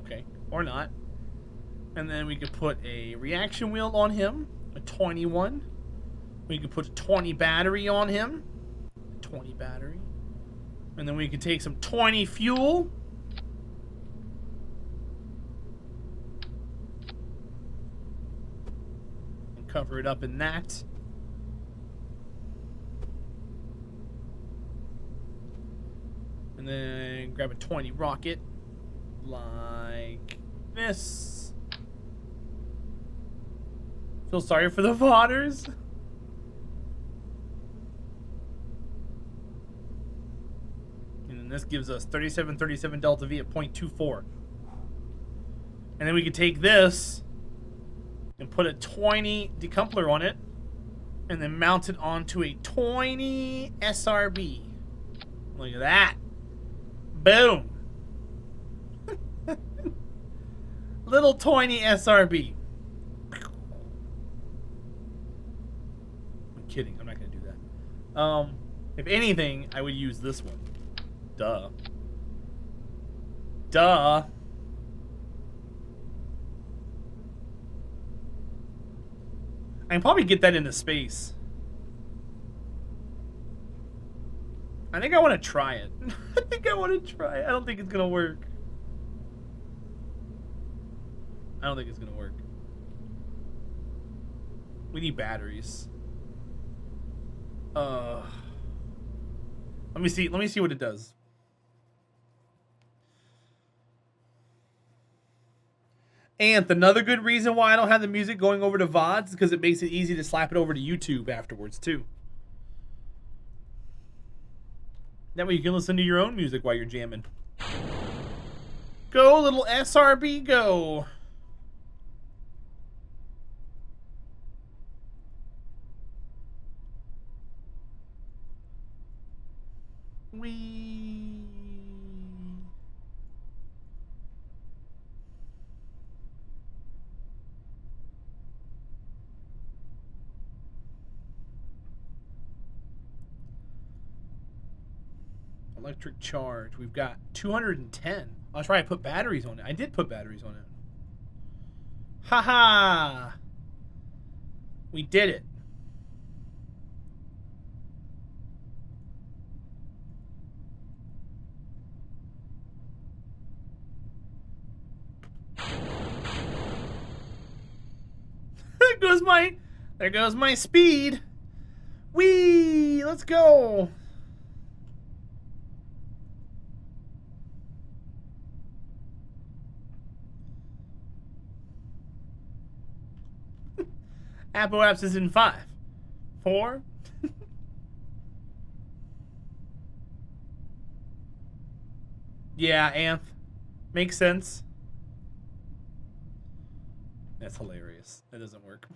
Okay, or not. And then we could put a reaction wheel on him, a 21. We could put a 20 battery on him, 20 battery. And then we could take some 20 fuel. And cover it up in that. And then grab a 20 rocket. Like this. Feel sorry for the VODers. And this gives us 3737 Delta V at 0.24. And then we could take this and put a 20 decoupler on it. And then mount it onto a 20 SRB. Look at that. Boom. Little 20 SRB. I'm kidding. I'm not going to do that. If anything, I would use this one. Duh. Duh. I can probably get that into space. I think I want to try it. I think I want to try it. I don't think it's going to work. I don't think it's going to work. We need batteries. Let me see. Let me see what it does. And another good reason why I don't have the music going over to VODs is because it makes it easy to slap it over to YouTube afterwards too. That way you can listen to your own music while you're jamming. Go, little SRB, go. Electric charge. We've got 210. That's right, I put batteries on it. I did put batteries on it. Haha! We did it. There goes my speed. Whee! Let's go. Apple Apps is in 5, 4. Yeah, Anth. Makes sense. That's hilarious. That doesn't work.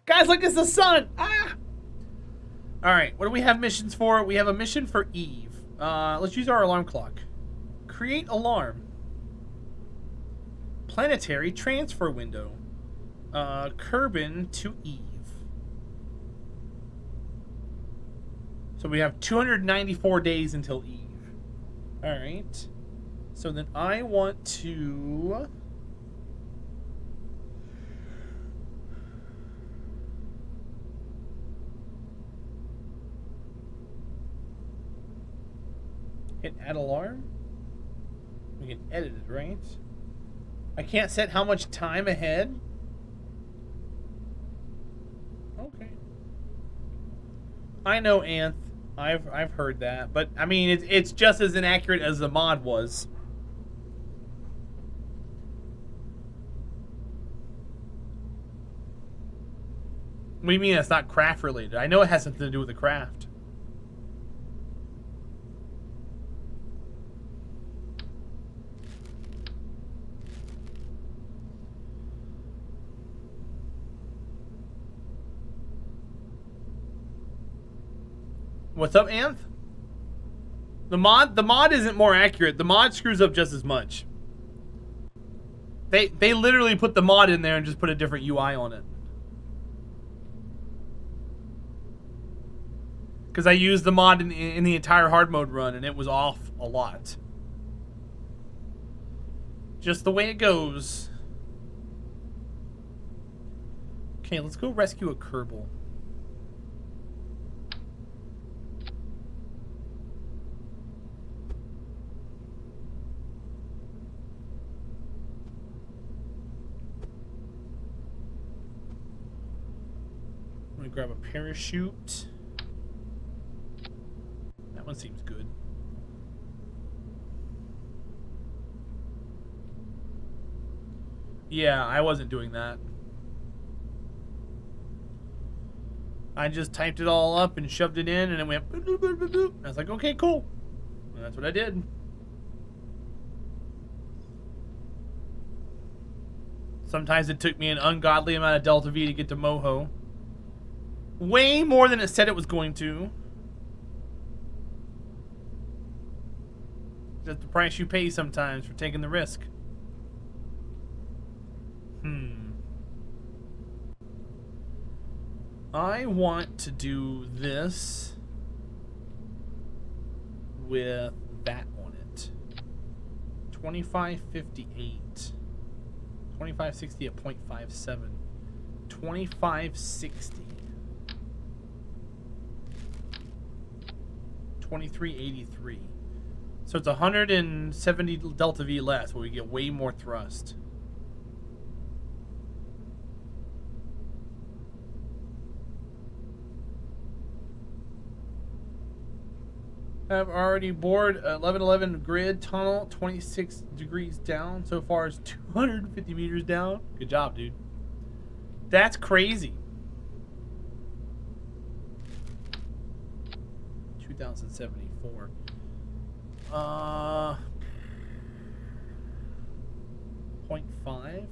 Guys, look, it's the sun. Ah! Alright, what do we have missions for? We have a mission for Eve. Let's use our alarm clock. Create alarm. Planetary transfer window. Kerbal to Eve. So we have 294 days until Eve. Alright. So then I want to... hit add alarm. We can edit it, right? I can't set how much time ahead. Okay. I know, Anth. I've heard that, but I mean it's just as inaccurate as the mod was. What do you mean it's not craft related? I know it has something to do with the craft. What's up, Anth? The mod isn't more accurate. The mod screws up just as much. They literally put the mod in there and just put a different UI on it. Because I used the mod in the entire hard mode run and it was off a lot. Just the way it goes. Okay, let's go rescue a Kerbal. I'm gonna grab a parachute. That one seems good. Yeah, I wasn't doing that. I just typed it all up and shoved it in, and it went boop, boop, boop, boop, boop. I was like, okay, cool. And that's what I did. Sometimes it took me an ungodly amount of Delta V to get to Moho. Way more than it said it was going to. That's the price you pay sometimes for taking the risk. I want to do this with that on it. 2558. 2560 at 0.57. 2560. 2383. So it's 170 Delta V less, where we get way more thrust. I've already bored 1111 grid tunnel, 26 degrees down. So far as 250 meters down. Good job, dude. That's crazy. 2074. 0.5. I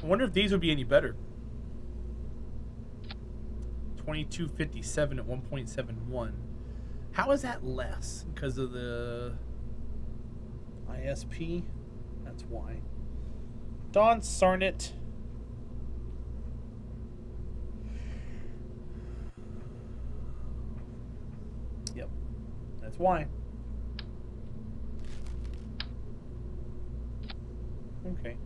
wonder if these would be any better. 2257 at 1.71. How is that less? Because of the ISP? That's why. Don Sarnet. Yep. That's why. Okay.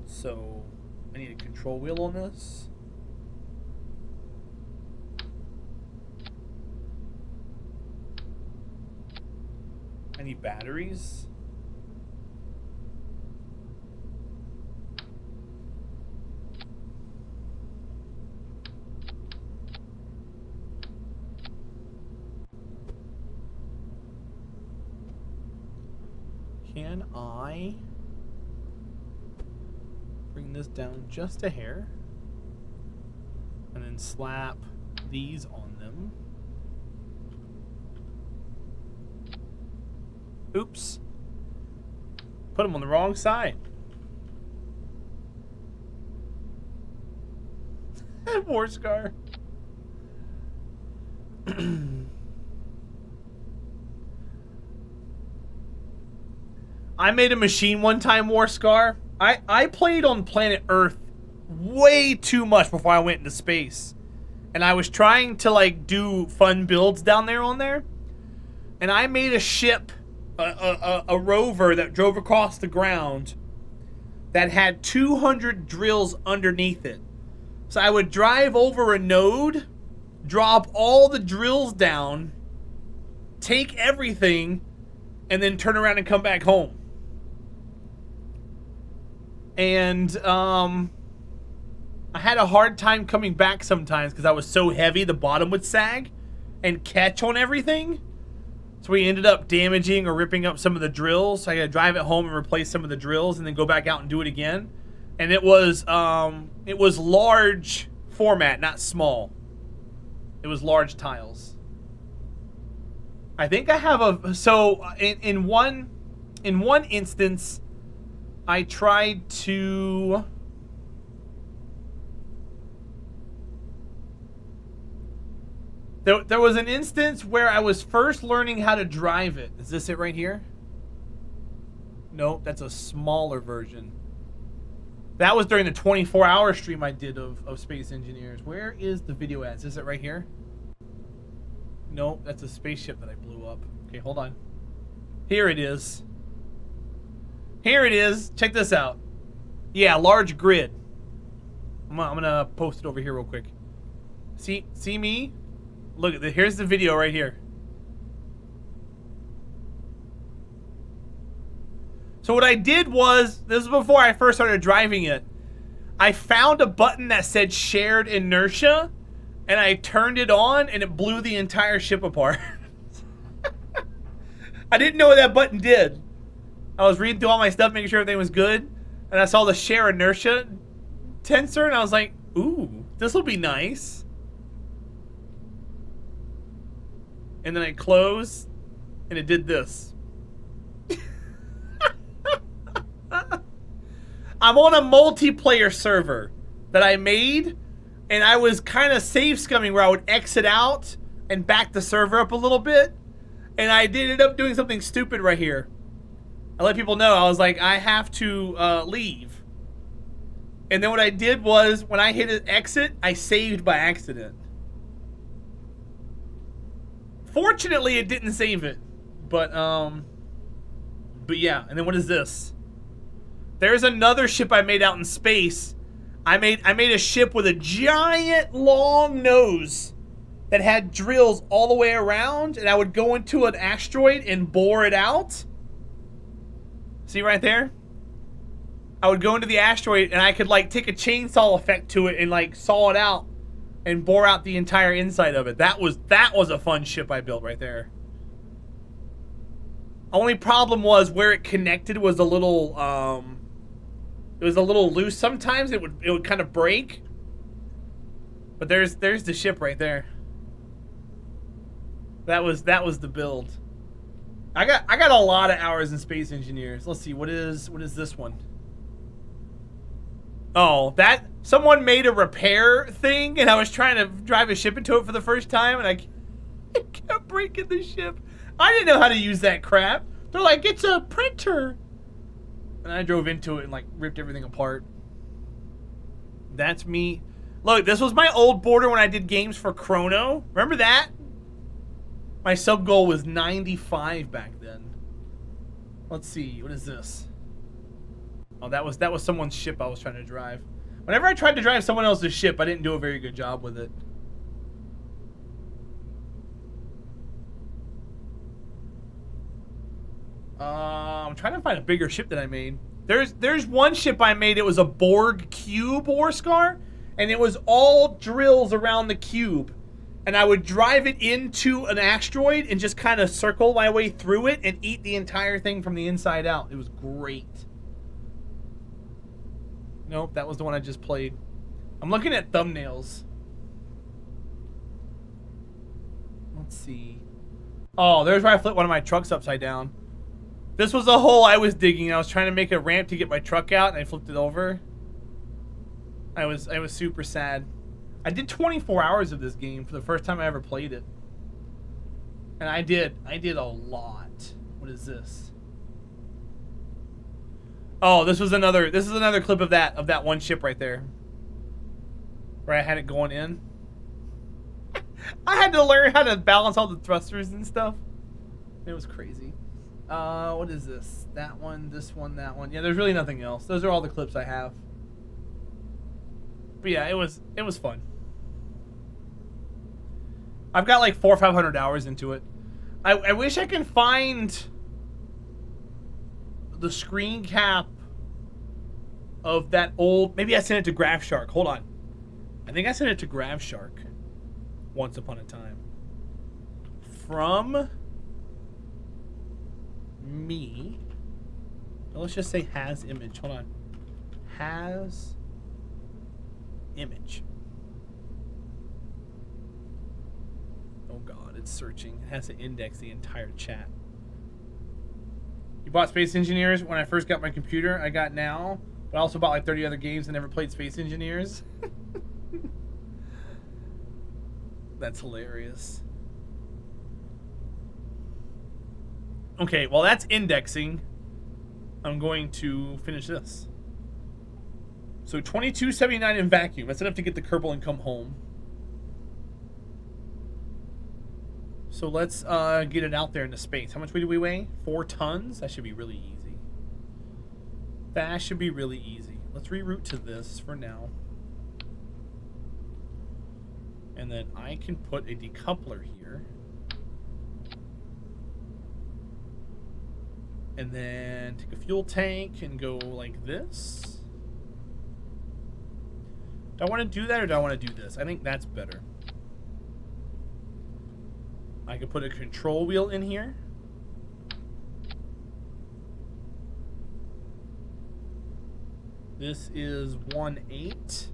So, I need a control wheel on this. I need batteries. Can I bring this down just a hair and then slap these on them? Oops. Put them on the wrong side. War Scar. I made a machine one time, War Scar. I played on planet Earth way too much before I went into space. And I was trying to like do fun builds down there on there. And I made a ship, a rover that drove across the ground that had 200 drills underneath it. So I would drive over a node, drop all the drills down, take everything, and then turn around and come back home. And I had a hard time coming back sometimes because I was so heavy the bottom would sag and catch on everything. So we ended up damaging or ripping up some of the drills. So I got to drive it home and replace some of the drills and then go back out and do it again. And it was large format, not small. It was large tiles. I think I have a in one instance I tried to There was an instance where I was first learning how to drive it. Is this it right here? Nope, that's a smaller version. That was during the 24-hour stream I did of Space Engineers. Where is the video at? Is it right here? No, that's a spaceship that I blew up. Okay, hold on. Here it is. Here it is. Check this out. Yeah, large grid. I'm gonna post it over here real quick. See me? Look at here's the video right here. So what I did was, this is before I first started driving it, I found a button that said shared inertia, and I turned it on, and it blew the entire ship apart. I didn't know what that button did. I was reading through all my stuff, making sure everything was good, and I saw the share inertia tensor, and I was like, ooh, this will be nice. And then I closed, and it did this. I'm on a multiplayer server that I made, and I was kind of safe scumming where I would exit out and back the server up a little bit, and I ended up doing something stupid right here. I let people know. I was like, I have to leave. And then what I did was, when I hit exit, I saved by accident. Fortunately, it didn't save it, but yeah. And then what is this? There's another ship I made out in space. I made a ship with a giant long nose that had drills all the way around, and I would go into an asteroid and bore it out. See right there? I would go into the asteroid and I could like take a chainsaw effect to it and like saw it out and bore out the entire inside of it. That was a fun ship I built right there. Only problem was where it connected was a little it was a little loose. Sometimes it would kind of break. But there's the ship right there. That was the build. I got a lot of hours in Space Engineers. Let's see, what is this one? Oh, that someone made a repair thing and I was trying to drive a ship into it for the first time and I kept breaking the ship. I didn't know how to use that crap. They're like, it's a printer. And I drove into it and like ripped everything apart. That's me. Look, this was my old border when I did games for Chrono. Remember that? My sub goal was 95 back then. Let's see, what is this? Oh, that was someone's ship I was trying to drive. Whenever I tried to drive someone else's ship, I didn't do a very good job with it. I'm trying to find a bigger ship that I made. There's one ship I made. It was a Borg cube Orscar, and it was all drills around the cube. And I would drive it into an asteroid and just kind of circle my way through it and eat the entire thing from the inside out. It was great. Nope, that was the one I just played. I'm looking at thumbnails. Let's see. Oh, there's where I flipped one of my trucks upside down. This was a hole I was digging. I was trying to make a ramp to get my truck out, and I flipped it over. I was super sad. I did 24 hours of this game for the first time I ever played it. And I did a lot. What is this? Oh, this is another clip of that one ship right there. Where I had it going in. I had to learn how to balance all the thrusters and stuff. It was crazy. What is this? That one, this one, that one. Yeah, there's really nothing else. Those are all the clips I have. But yeah, it was fun. I've got like 400 or 500 hours into it. I wish I can find the screen cap of that old. Maybe I sent it to GraphShark. Hold on. I think I sent it to GraphShark once upon a time. From me. Let's just say has image. Hold on. Has image. Oh god, it's searching. It has to index the entire chat. You bought Space Engineers when I first got my computer. I got now, but I also bought like 30 other games and never played Space Engineers. That's hilarious. Okay, while that's indexing, I'm going to finish this. So 22.79 in vacuum. That's enough to get the Kerbal and come home. So let's get it out there into space. How much do we weigh? 4 tons? That should be really easy. That should be really easy. Let's reroute to this for now. And then I can put a decoupler here. And then take a fuel tank and go like this. Do I want to do that or do I want to do this? I think that's better. I could put a control wheel in here. This is 1.8.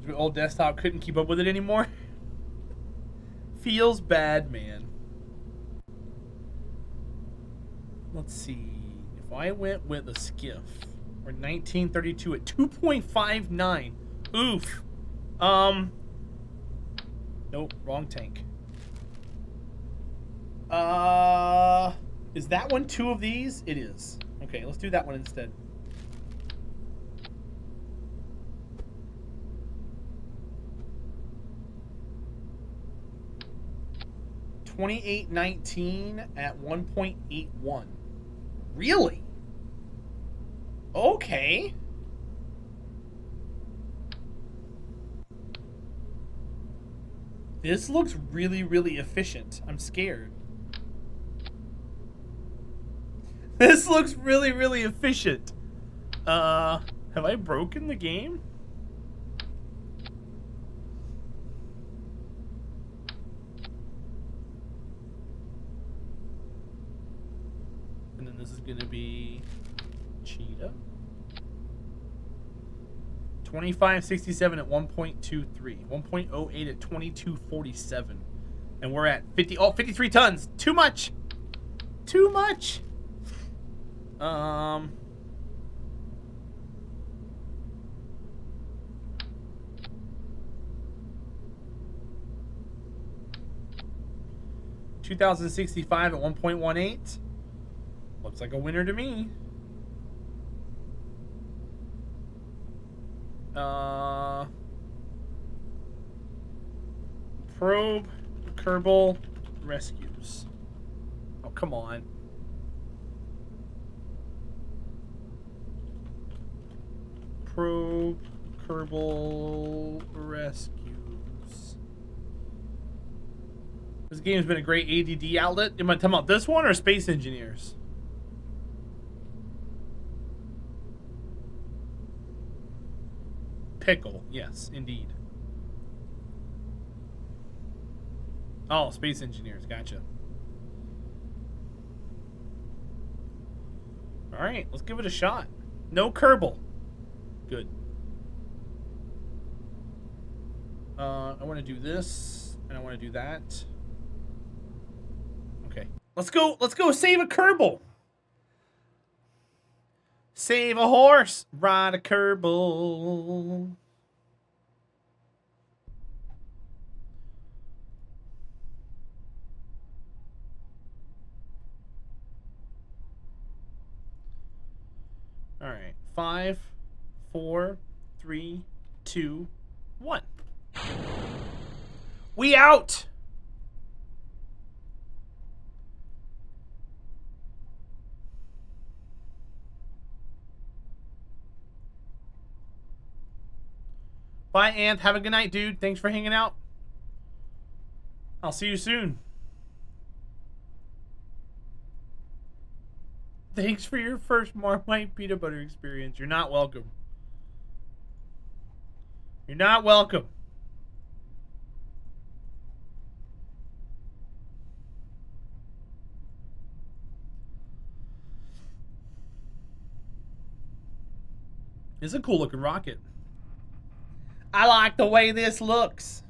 The old desktop couldn't keep up with it anymore. Feels bad, man. Let's see. If I went with a skiff, or 1932 at 2.59. Oof. Nope, wrong tank. Is that one 2 of these? It is. Okay, let's do that one instead. $28.19 at 1.81. Really? Okay. This looks really, really efficient. I'm scared. This looks really, really efficient. Have I broken the game? And then this is gonna be Cheetah. 2567 at 1.23. 1.08 at 2247. And we're at 53 tons. Too much. Too much. 2065 at 1.18. Looks like a winner to me. Probe, Kerbal, rescues. Oh, come on. Probe, Kerbal, rescues. This game's been a great ADD outlet. Am I talking about this one or Space Engineers? Pickle, yes, indeed. Oh, Space Engineers, gotcha. Alright, let's give it a shot. No Kerbal. Good. I want to do this, and I want to do that. Okay. Let's go save a Kerbal. Save a horse, ride a Kerbal. All right, 5, 4, 3, 2, 1. We out. Bye, Anth. Have a good night, dude. Thanks for hanging out. I'll see you soon. Thanks for your first Marmite peanut butter experience. You're not welcome. You're not welcome. It's a cool looking rocket. I like the way this looks.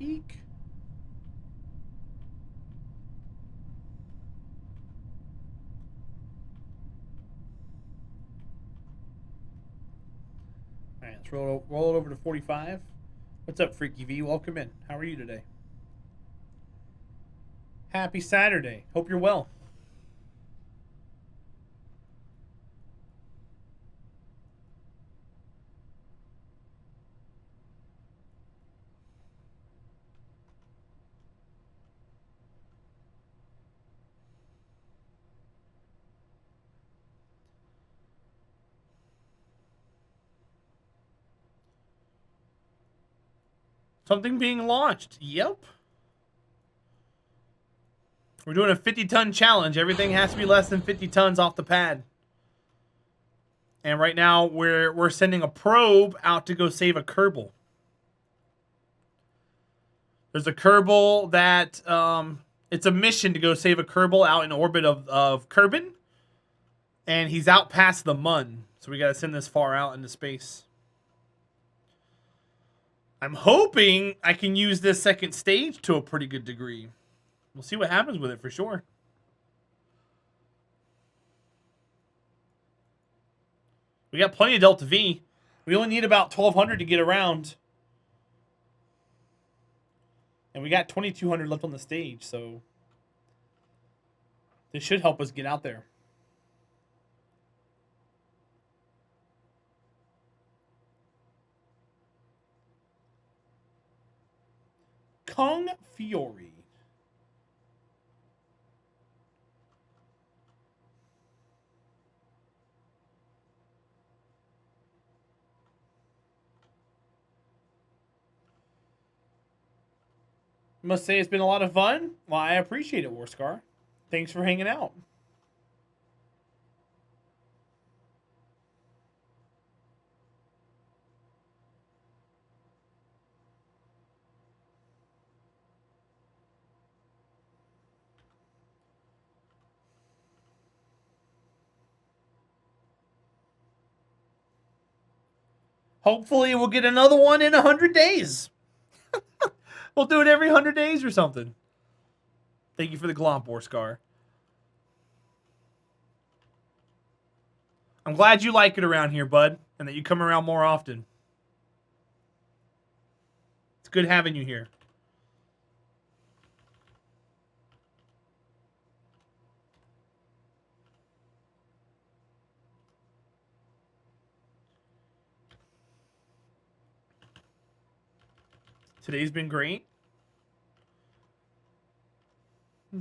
Eek. All right, let's roll it over to 45. What's up, Freaky V? Welcome in. How are you today? Happy Saturday. Hope you're well. Something being launched. Yep. We're doing a 50-ton challenge. Everything has to be less than 50 tons off the pad. And right now, we're sending a probe out to go save a Kerbal. There's a Kerbal that... it's a mission to go save a Kerbal out in orbit of Kerbin. And he's out past the Mun. So we got to send this far out into space. I'm hoping I can use this second stage to a pretty good degree. We'll see what happens with it for sure. We got plenty of Delta V. We only need about 1,200 to get around. And we got 2,200 left on the stage, so... this should help us get out there. Kung Fury. Must say it's been a lot of fun. Well, I appreciate it, Warscar. Thanks for hanging out. Hopefully we'll get another one in 100 days. We'll do it every 100 days or something. Thank you for the glomp, Warscar. I'm glad you like it around here, bud, and that you come around more often. It's good having you here. Today's been great.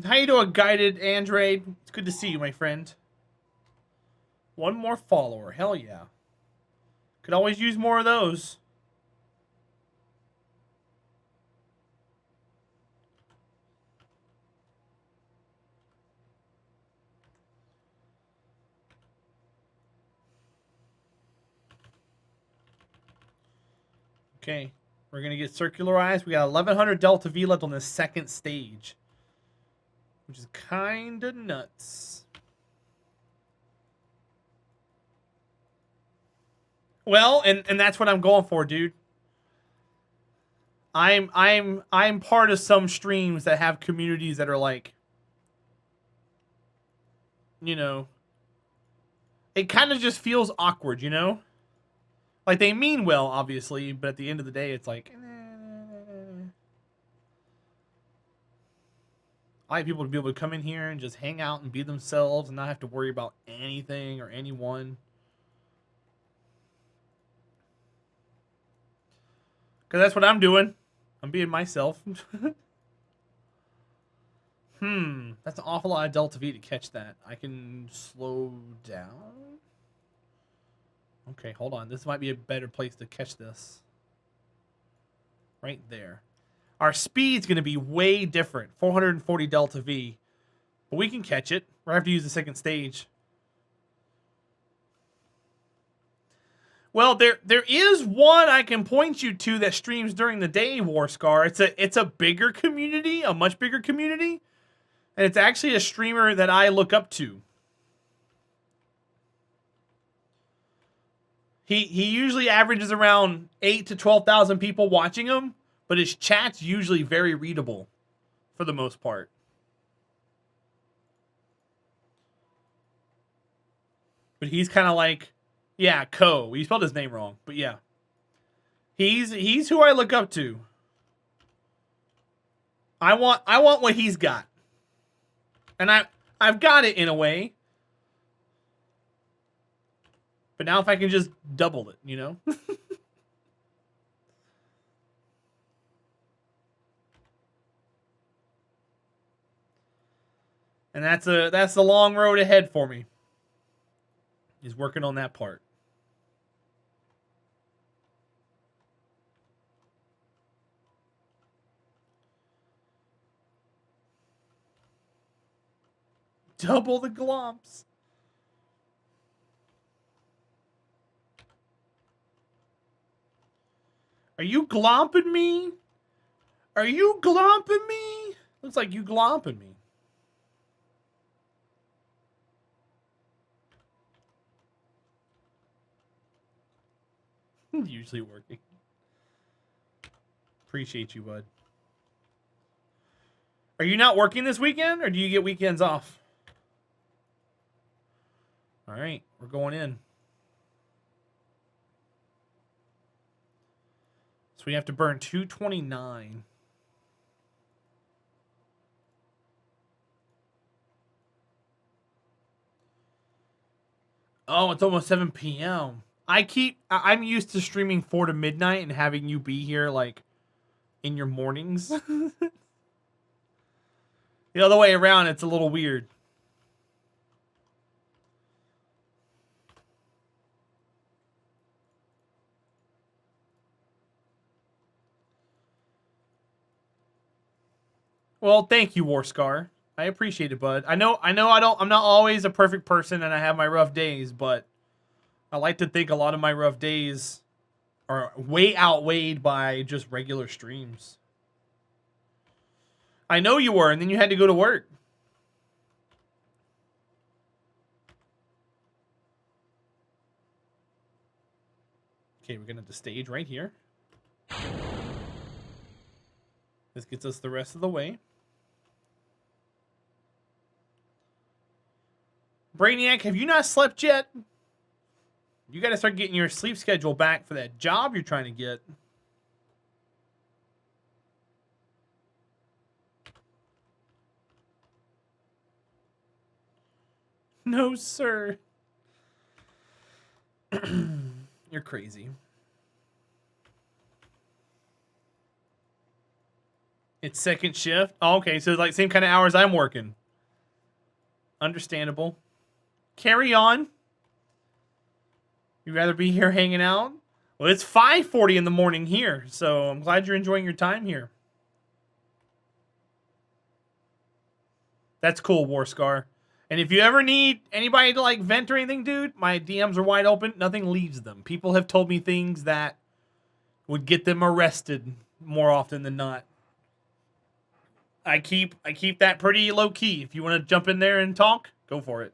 How you doing, Guided Android? It's good to see you, my friend. One more follower. Hell yeah. Could always use more of those. Okay. We're going to get circularized. We got 1,100 Delta V left on the second stage. Which is kind of nuts. Well, and that's what I'm going for, dude. I'm part of some streams that have communities that are like, you know, it kind of just feels awkward, you know? Like, they mean well, obviously, but at the end of the day, it's like... I like people to be able to come in here and just hang out and be themselves and not have to worry about anything or anyone. Because that's what I'm doing. I'm being myself. That's an awful lot of Delta V to catch that. I can slow down. Okay, hold on. This might be a better place to catch this. Right there. Our speed's going to be way different. 440 Delta V. But we can catch it. We're going to have to use the second stage. Well, there is one I can point you to that streams during the day, Warscar. It's a bigger community, a much bigger community. And it's actually a streamer that I look up to. He usually averages around 8,000 to 12,000 people watching him, but his chat's usually very readable for the most part. But he's kind of like, yeah, Ko. You spelled his name wrong, but yeah. He's who I look up to. I want what he's got. And I've got it in a way. But now if I can just double it, you know? And that's the long road ahead for me. Is working on that part. Double the glomps. Are you glomping me? Are you glomping me? Looks like you glomping me. Usually working. Appreciate you, bud. Are you not working this weekend, or do you get weekends off? All right, we're going in. So we have to burn 229. Oh, it's almost 7 p.m. I'm used to streaming 4 to midnight and having you be here like in your mornings. The other way around, it's a little weird. Well, thank you, Warscar. I appreciate it, bud. I'm not always a perfect person and I have my rough days, but I like to think a lot of my rough days are way outweighed by just regular streams. I know you were, and then you had to go to work. Okay, we're gonna have to stage right here. This gets us the rest of the way. Brainiac, have you not slept yet? You gotta start getting your sleep schedule back for that job you're trying to get. No, sir. You're crazy. It's second shift? Oh, okay, so it's like same kind of hours I'm working. Understandable. Carry on. You'd rather be here hanging out? Well, it's 5:40 in the morning here, so I'm glad you're enjoying your time here. That's cool, Warscar. And if you ever need anybody to like vent or anything, dude, my DMs are wide open. Nothing leaves them. People have told me things that would get them arrested more often than not. I keep that pretty low key. If you want to jump in there and talk, go for it.